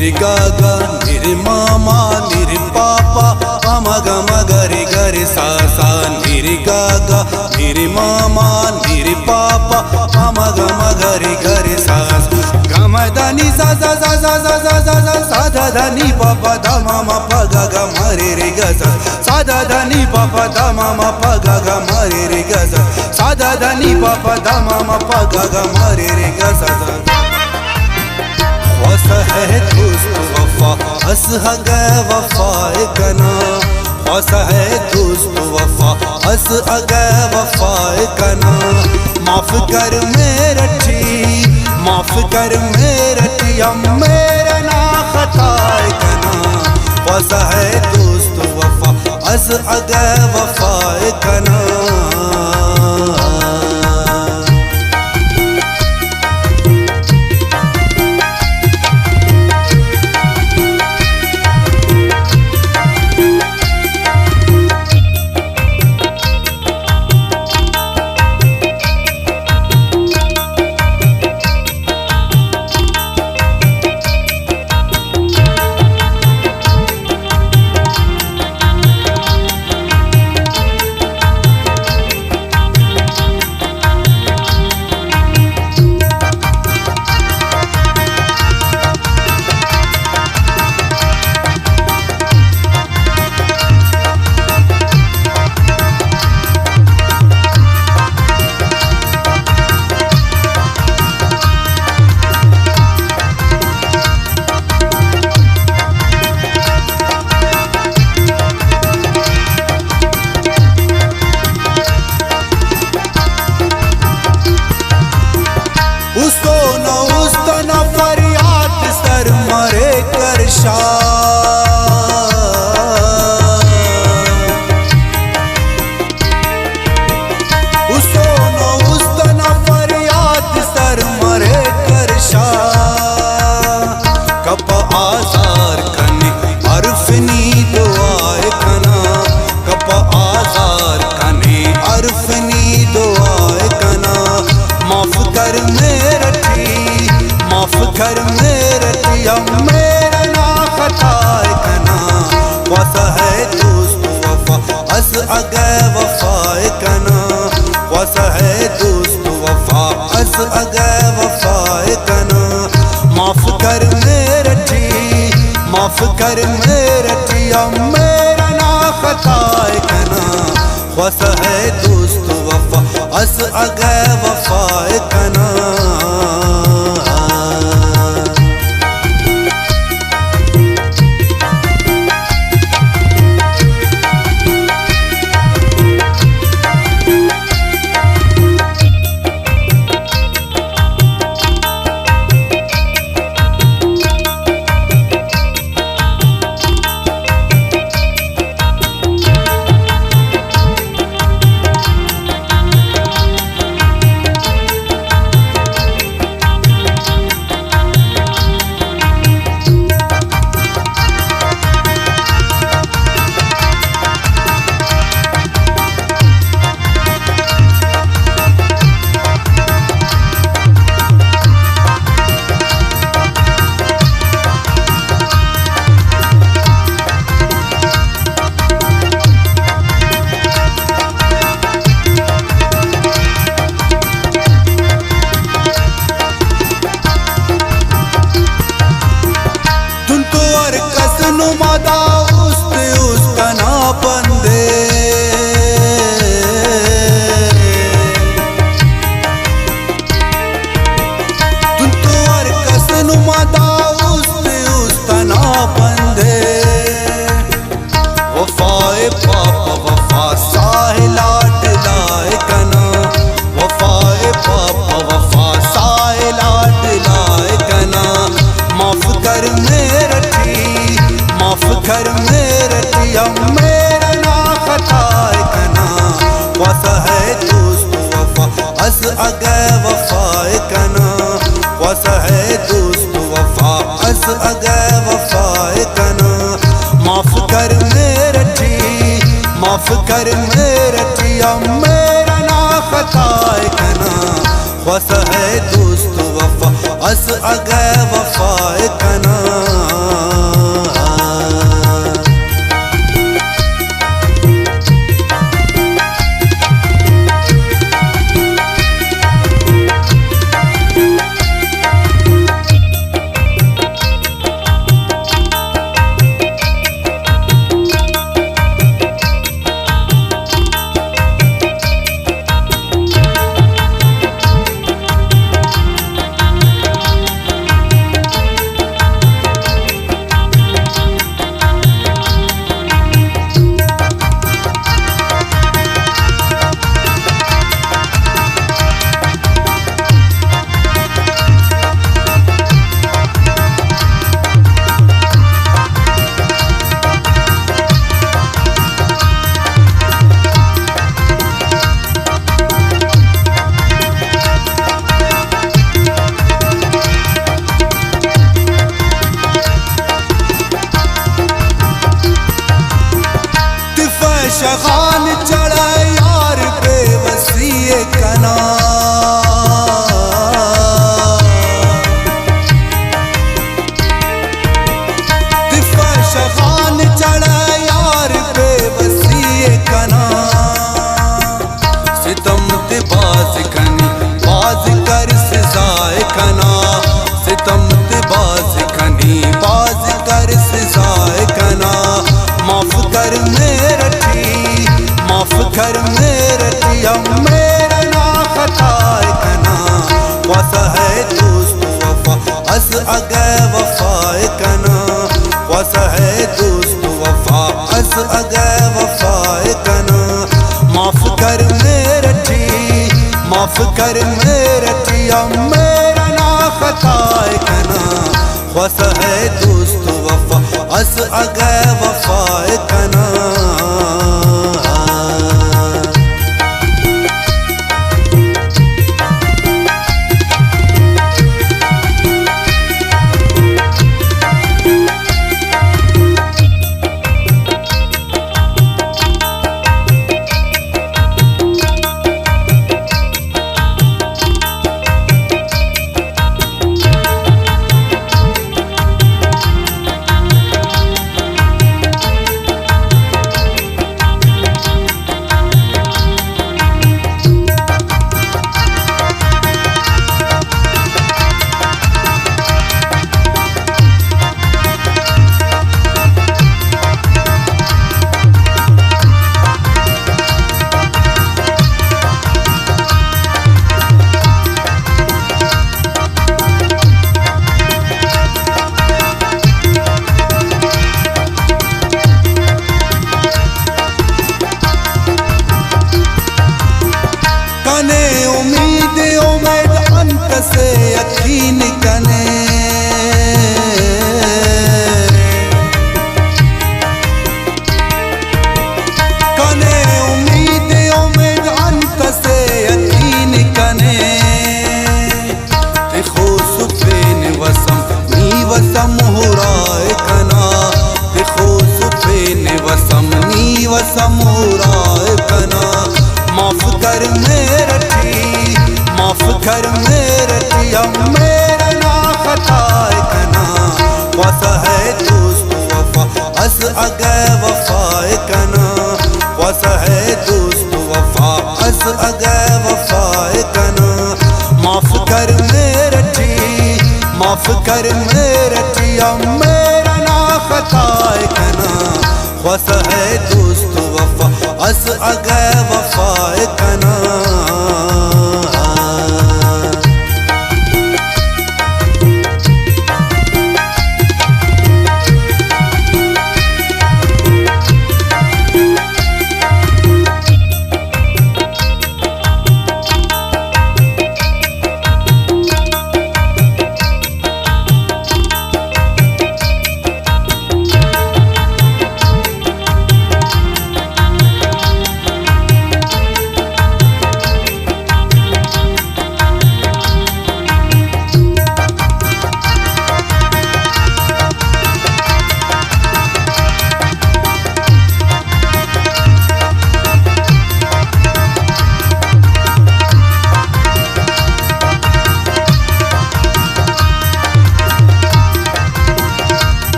निर्गागा निर्मामा निर्पापा पमगम गरि गरि सा सा निर्गागा निर्मामा निर्पापा पमगम गरि गरि सा गमदनि सा सा सा सा सा सा सा सा सा धा धा नि प प ध म म प ग ग म रे रे ग सा सा धा धा नि प प ध म म प ग ग म रे रे ग सा सा धा धा नि प प ध म म प ग ग म रे रे ग सा वस है दोस्त वफा हस हग वफाए कना वस है दोस्त वफा हस अग वफाए कना माफ कर मेरठी माफ कर मेरठी मेरा ना खताए कना वस है दोस्त वफा हस अग वफाए कना कर मेरठी मेरा ना खताए कना वस है दोस्त वफा हस अग वफाए कना वस है दोस्त वफा हस अग वफाए कना माफ कर मेरठी मेरा ना खताए कना वस है दोस्त वफा हस अग वफाए कना मादा उसका ना बंदे तुम तो और कसन मादा उसका ना बंदे वफाए पापा वफा साहे लाट लाए कना वफाए पापा वफा साहे लाट लाए कना माफ कर मेरठी मेरा ना खताए कना वस है दोस्त वफा हस अग वफाए कना वस है दोस्त वफा हस अग वफाए कना माफ कर मेरठी मेरा ना खताए कना वस है दोस्त वफा हस अग वफाए कना कना सितम ते बाज कनी बाज कर सजाए कना माफ कर मेरठी माफ कर मेरठी मेरा ना खताए कना वासा है दोस्त वफा अस अगे वफाए कना वासा है दोस्त वफा अस अगे वफाए कना माफ कर मेरठी माफ कर मेरठी मेरा ना खताए कना वासा है दोस्त वफा अस अगे वफाए कना से यकीन कने कने उम्मीद उम्मीद अंत से यकीन कने ते खोस फेन वसम नी वसम हुराए कना ते खोस फेन वसम नी वसम हुराए कना माफ कर मेरठी माफ कर मेरठी मेरा ना खताए कना वासा है दोस्त वफा अस अगे वफाए कना वासा है दोस्त वफा अस अगे वफाए कना माफ कर मेरठी माफ कर मेरठी मेरा ना खताए कना वासा है दोस्त वफा अस अगे वफाए कना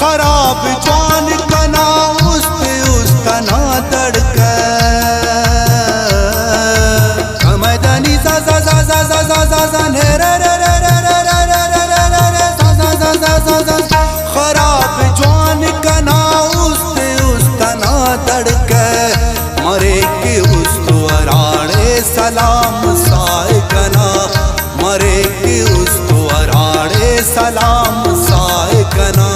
खराब जान कना उस तना तड़के मैदानी सा सा सा सा सा सा सा सा रे रे रे रे रे रे रे रे रे रे सा सा सा सा सा सा खराब जान कना उस तना तड़के मरे के उस अराड़े सलाम साए कना मरे के उस अराड़े सलाम साए कना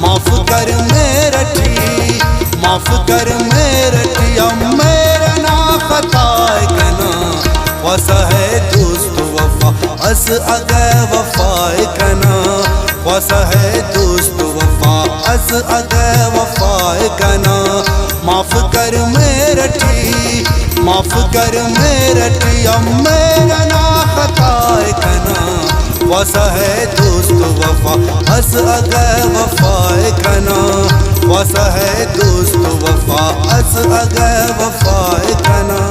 माफ कर मेरठी माफ कर मेरठी मेरा ना खताए कना वासा है दोस्त वफा अस अगे वफाए कना वासा है दोस्त वफा अस अगे वफाए कना माफ कर मेरठी माफ कर मेरठी मेरा ना खताए कना वासा है दोस्त वफा अस अगे वफाए कना वासा है दोस्त वफा अस अगे वफाए कना।